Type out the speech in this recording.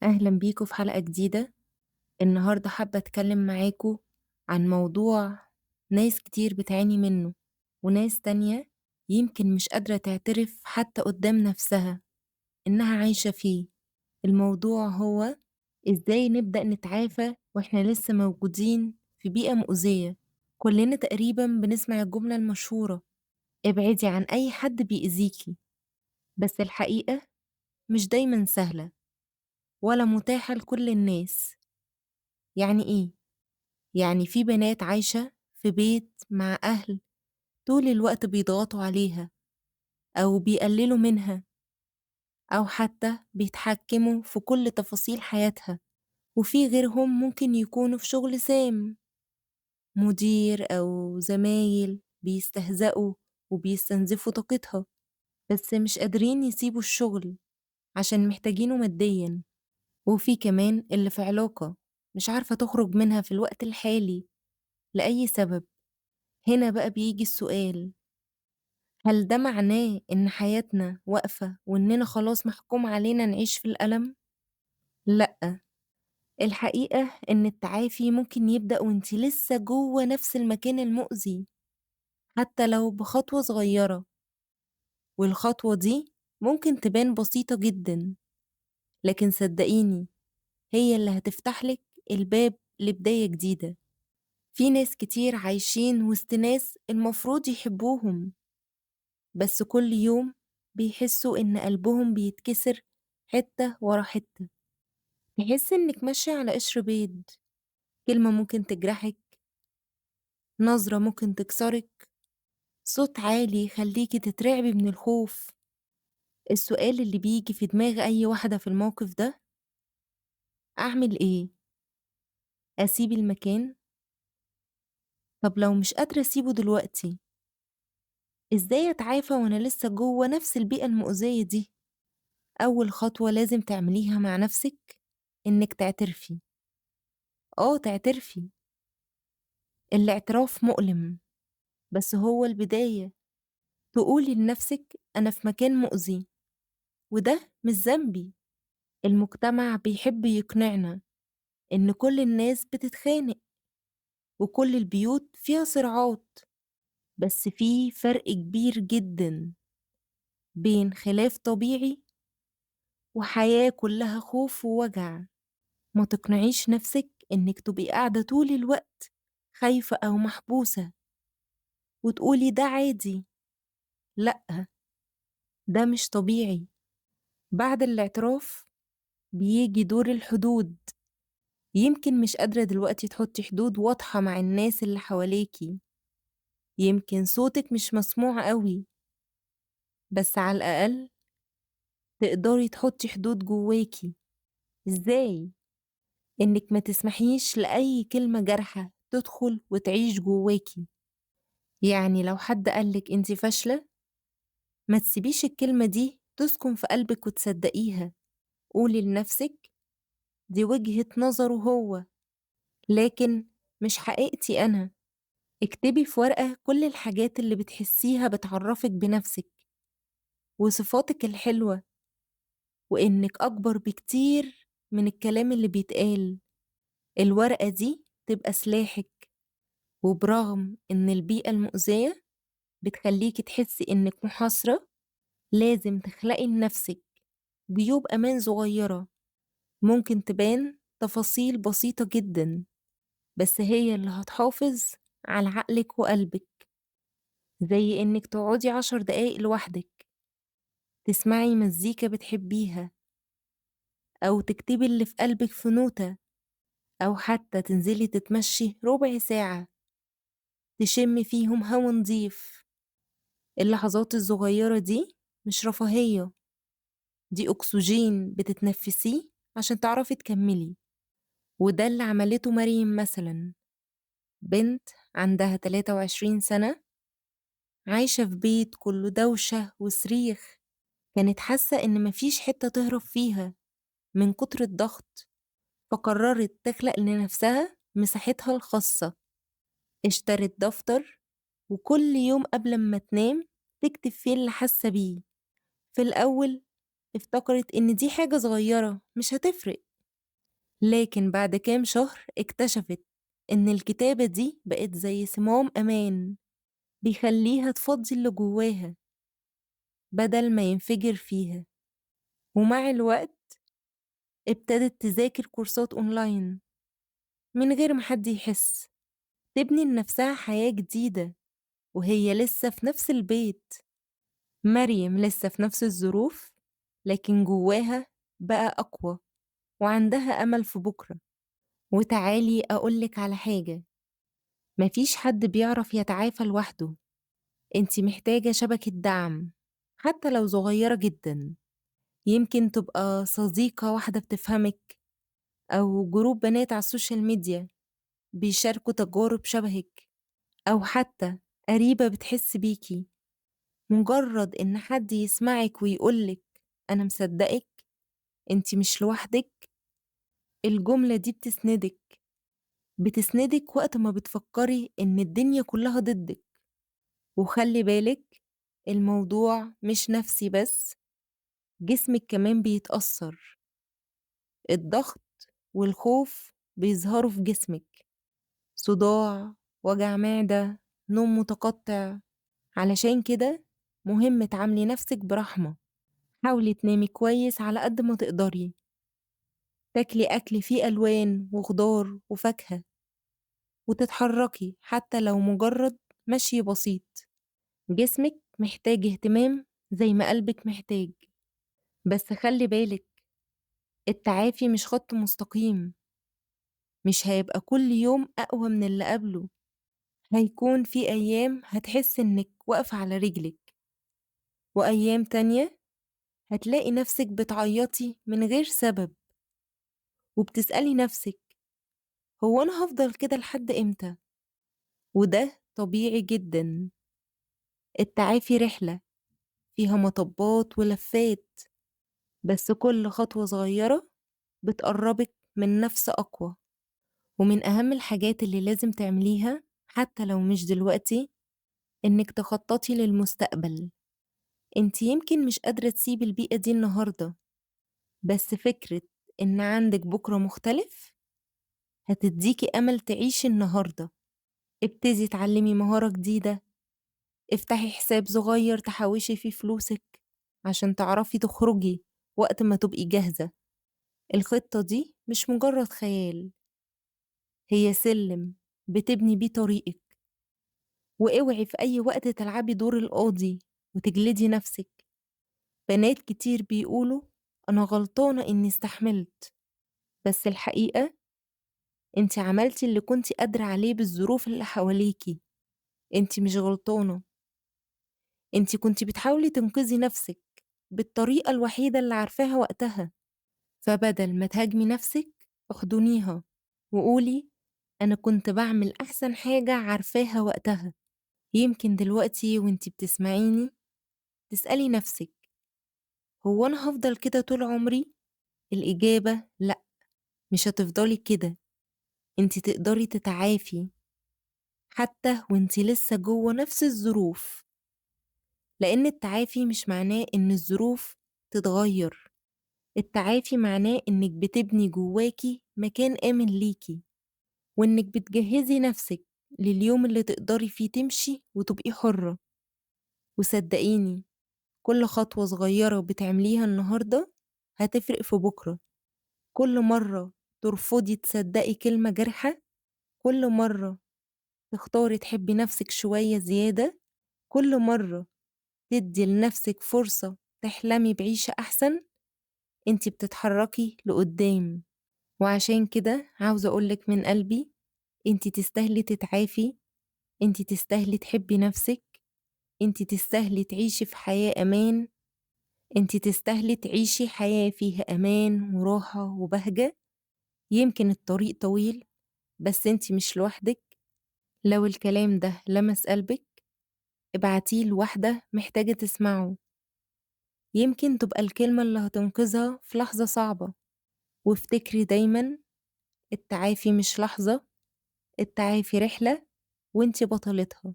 أهلا بيكم في حلقة جديدة. النهاردة حابة أتكلم معاكم عن موضوع ناس كتير بتعاني منه، وناس تانية يمكن مش قادرة تعترف حتى قدام نفسها إنها عايشة فيه. الموضوع هو إزاي نبدأ نتعافى وإحنا لسه موجودين في بيئة مؤذية. كلنا تقريبا بنسمع الجملة المشهورة: ابعدي عن أي حد بيأذيكي. بس الحقيقة مش دايما سهلة ولا متاحة لكل الناس. يعني إيه؟ يعني في بنات عايشة في بيت مع أهل طول الوقت بيضغطوا عليها أو بيقللوا منها، أو حتى بيتحكموا في كل تفاصيل حياتها. وفي غيرهم ممكن يكونوا في شغل سام، مدير أو زمايل بيستهزئوا وبيستنزفوا طاقتها، بس مش قادرين يسيبوا الشغل عشان محتاجينه ماديا. وفي كمان اللي في علاقة مش عارفة تخرج منها في الوقت الحالي لأي سبب. هنا بقى بيجي السؤال: هل ده معناه إن حياتنا واقفة وإننا خلاص محكوم علينا نعيش في الألم؟ لأ، الحقيقة إن التعافي ممكن يبدأ وإنتي لسه جوه نفس المكان المؤذي، حتى لو بخطوة صغيرة. والخطوة دي ممكن تبان بسيطة جدا، لكن صدقيني هي اللي هتفتحلك الباب لبداية جديدة. في ناس كتير عايشين وسط ناس المفروض يحبوهم، بس كل يوم بيحسوا إن قلبهم بيتكسر حتة ورا حتة. تحس إنك ماشية على قشر بيض، كلمة ممكن تجرحك، نظرة ممكن تكسرك، صوت عالي يخليكي تترعبي من الخوف. السؤال اللي بيجي في دماغ أي واحدة في الموقف ده: أعمل إيه؟ أسيب المكان؟ طب لو مش قادرة أسيبه دلوقتي، إزاي أتعافى وأنا لسه جوه نفس البيئة المؤذية دي؟ أول خطوة لازم تعمليها مع نفسك إنك تعترفي. تعترفي. الاعتراف مؤلم، بس هو البداية. تقولي لنفسك: أنا في مكان مؤذي وده مش ذنبي. المجتمع بيحب يقنعنا إن كل الناس بتتخانق وكل البيوت فيها صراعات، بس في فرق كبير جدا بين خلاف طبيعي وحياة كلها خوف ووجع. ما تقنعيش نفسك إنك تبقي قاعدة طول الوقت خايفة أو محبوسة وتقولي ده عادي. لأ، ده مش طبيعي. بعد الاعتراف بيجي دور الحدود. يمكن مش قادرة دلوقتي تحطي حدود واضحة مع الناس اللي حواليكي، يمكن صوتك مش مسموع قوي، بس على الأقل تقدري تحطي حدود جواكي. ازاي؟ انك ما تسمحيش لأي كلمة جارحة تدخل وتعيش جواكي. يعني لو حد قالك انتي فاشلة، ما تسيبيش الكلمة دي تسكن في قلبك وتصدقيها. قولي لنفسك: دي وجهة نظره هو، لكن مش حقيقتي أنا. اكتبي في ورقة كل الحاجات اللي بتحسيها بتعرفك بنفسك وصفاتك الحلوة، وإنك أكبر بكتير من الكلام اللي بيتقال. الورقة دي تبقى سلاحك. وبرغم إن البيئة المؤذية بتخليكي تحسي إنك محاصرة، لازم تخلقي لنفسك جيوب أمان صغيرة. ممكن تبان تفاصيل بسيطة جدا، بس هي اللي هتحافظ على عقلك وقلبك. زي إنك تقعدي 10 دقايق لوحدك تسمعي مزيكا بتحبيها، أو تكتبي اللي في قلبك في نوتة، أو حتى تنزلي تتمشي ربع ساعة تشمي فيهم هوا نضيف. اللحظات الصغيرة دي مش رفاهية، دي أكسجين بتتنفسيه عشان تعرفي تكملي. وده اللي عملته مريم مثلا، بنت عندها 23 سنة عايشة في بيت كله دوشة وصريخ. كانت حاسة إن مفيش حتة تهرب فيها من كتر الضغط، فقررت تخلق لنفسها مساحتها الخاصة. اشترت دفتر، وكل يوم قبل ما تنام تكتب فيه اللي حاسة بيه. في الأول افتكرت إن دي حاجة صغيرة مش هتفرق، لكن بعد كام شهر اكتشفت إن الكتابة دي بقت زي صمام أمان بيخليها تفضي اللي جواها بدل ما ينفجر فيها. ومع الوقت ابتدت تذاكر كورسات أونلاين من غير ما حد يحس، تبني لنفسها حياة جديدة وهي لسه في نفس البيت. مريم لسه في نفس الظروف، لكن جواها بقى أقوى وعندها أمل في بكرة. وتعالي أقولك على حاجة، مفيش حد بيعرف يتعافى لوحده، انتي محتاجة شبكة دعم حتى لو صغيرة جدا. يمكن تبقى صديقة واحدة بتفهمك، أو جروب بنات على السوشيال ميديا بيشاركوا تجارب شبهك، أو حتى قريبة بتحس بيكي. مجرد إن حد يسمعك ويقولك أنا مصدقك، انتي مش لوحدك، الجملة دي بتسندك وقت ما بتفكري إن الدنيا كلها ضدك. وخلي بالك، الموضوع مش نفسي بس، جسمك كمان بيتأثر. الضغط والخوف بيظهروا في جسمك، صداع، وجع معدة، نوم متقطع. علشان كده مهم تعاملي نفسك برحمة. حاولي تنامي كويس على قد ما تقدري، تاكلي أكل فيه ألوان وخضار وفاكهة، وتتحركي حتى لو مجرد مشي بسيط. جسمك محتاج اهتمام زي ما قلبك محتاج. بس خلي بالك، التعافي مش خط مستقيم، مش هيبقى كل يوم أقوى من اللي قبله. هيكون في أيام هتحس إنك واقفة على رجلك، وأيام تانية هتلاقي نفسك بتعيطي من غير سبب، وبتسألي نفسك هو أنا هفضل كده لحد إمتى؟ وده طبيعي جدا. التعافي رحلة فيها مطبات ولفات، بس كل خطوة صغيرة بتقربك من نفس أقوى. ومن أهم الحاجات اللي لازم تعمليها حتى لو مش دلوقتي، إنك تخططي للمستقبل. انت يمكن مش قادرة تسيبي البيئة دي النهاردة، بس فكرة إن عندك بكرة مختلف هتديكي أمل تعيشي النهاردة. ابتدي تعلمي مهارة جديدة، افتحي حساب صغير تحوشي فيه فلوسك عشان تعرفي تخرجي وقت ما تبقي جاهزة. الخطة دي مش مجرد خيال، هي سلم بتبني بيه طريقك. واوعي في أي وقت تلعبي دور القاضي وتجلدي نفسك. بنات كتير بيقولوا أنا غلطانة إني استحملت، بس الحقيقة انتي عملتي اللي كنتي قادرة عليه بالظروف اللي حواليكي. انتي مش غلطانة، انتي كنتي بتحاولي تنقذي نفسك بالطريقة الوحيدة اللي عارفاها وقتها. فبدل ما تهاجمي نفسك، احضنيها وقولي أنا كنت بعمل أحسن حاجة عارفاها وقتها. يمكن دلوقتي وانتي بتسمعيني تسألي نفسك هو أنا هفضل كده طول عمري؟ الإجابة لأ، مش هتفضلي كده. انتي تقدري تتعافي حتى وانتي لسه جوه نفس الظروف، لأن التعافي مش معناه إن الظروف تتغير. التعافي معناه إنك بتبني جواكي مكان آمن ليكي، وإنك بتجهزي نفسك لليوم اللي تقدري فيه تمشي وتبقي حرة. وصدقيني، كل خطوة صغيرة بتعمليها النهاردة هتفرق في بكرة. كل مرة ترفضي تصدقي كلمة جارحة، كل مرة تختاري تحبي نفسك شوية زيادة، كل مرة تدي لنفسك فرصة تحلمي بعيشة أحسن، انتي بتتحركي لقدام. وعشان كده عاوزة أقولك من قلبي، انتي تستاهلي تتعافي، انتي تستاهلي تحبي نفسك، انتي تستاهلي تعيشي في حياة أمان، انتي تستاهلي تعيشي حياة فيها أمان وراحة وبهجة. يمكن الطريق طويل، بس انتي مش لوحدك. لو الكلام ده لمس قلبك، ابعتيه لواحدة محتاجة تسمعه، يمكن تبقى الكلمة اللي هتنقذها في لحظة صعبة. وافتكري دايما، التعافي مش لحظة، التعافي رحلة، وانتي بطلتها.